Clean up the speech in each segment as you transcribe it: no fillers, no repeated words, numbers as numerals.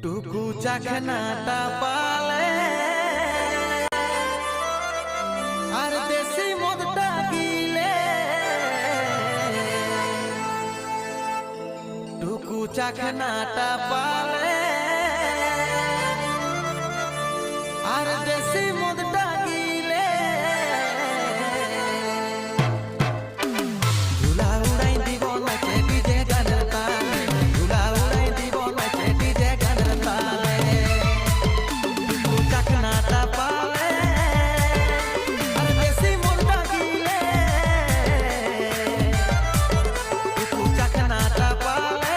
টুকু চাখনাটা পালে আর দেশি মদটা গিলে টুকু চাখনাটা পালে আর দেশি মদটা গিলে ধুলা উড়াই দিব নাচে ডিজে গানের তালে ধুলা উড়াই দিব নাচে ডিজে গানের তালে টুকু চাখনাটা পালে আর দেশি মদটা গিলে টুকু চাখনাটা পালে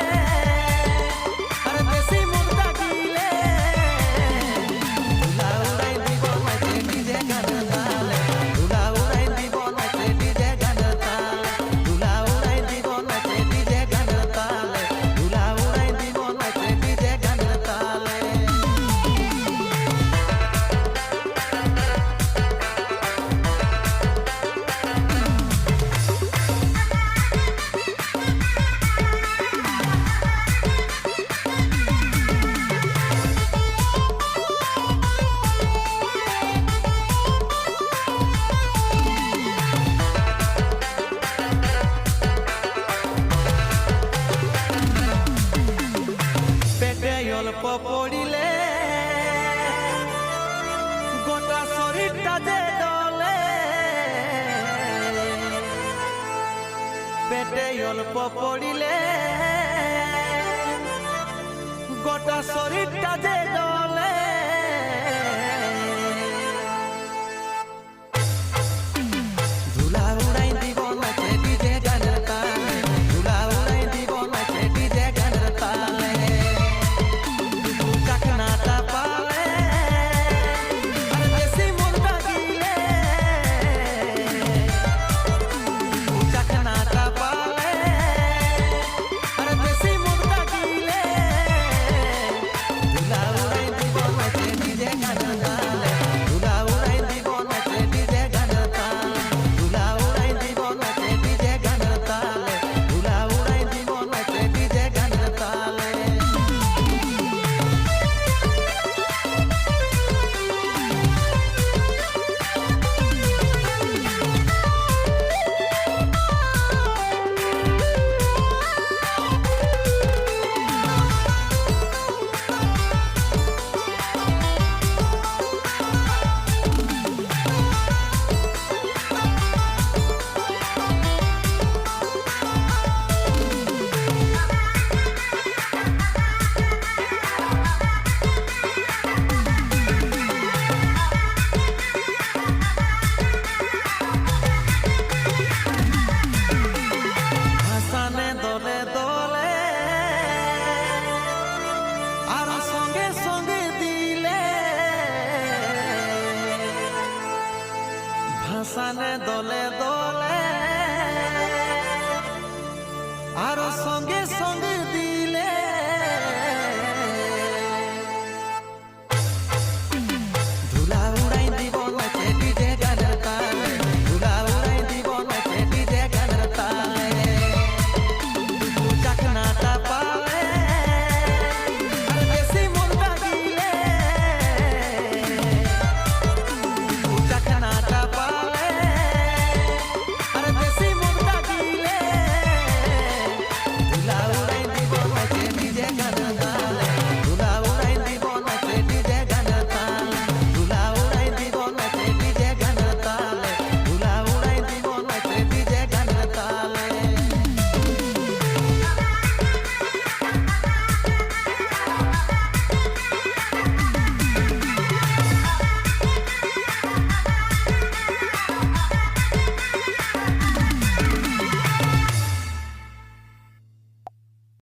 আর দেশি মদটা গিলে ধুলা উড়াই দিব নাচে ডিজে গানের তালে ধুলা উড়াই দিব নাচে ডিজে গানের তালে ধুলা উড়াই দিব নাচে ডিজে গানের তালে ধুলা উড়াই দিব নাচে ডিজে গানের তালে পেটে অল্প পড়িলে গোটা শরীরটা যে ডলে পেটে অল্প পড়িলে গোটা শরীরটা যে ডলে ধুলা উড়াই দিব নাচে ডিজে গানের তালে ধুলা উড়াই দিব নাচে ডিজে গানের তালে টুকু চাখনাটা পালে আর দেশি মদটা গিলে টুকু চাখনাটা পালে আর দেশি মদটা গিলে ধুলা উড়াই দিব নাচে ডিজে গানের তালে ধুলা উড়াই দিব নাচে ডিজে গানের তালে ধুলা উড়াই দিব নাচে ডিজে গানের তালে ধুলা উড়াই দিব নাচে ডিজে গানের তালে ভাসানে দলে দলে আর সঙ্গে সঙ্গে দিলে ভাসানে দলে দলে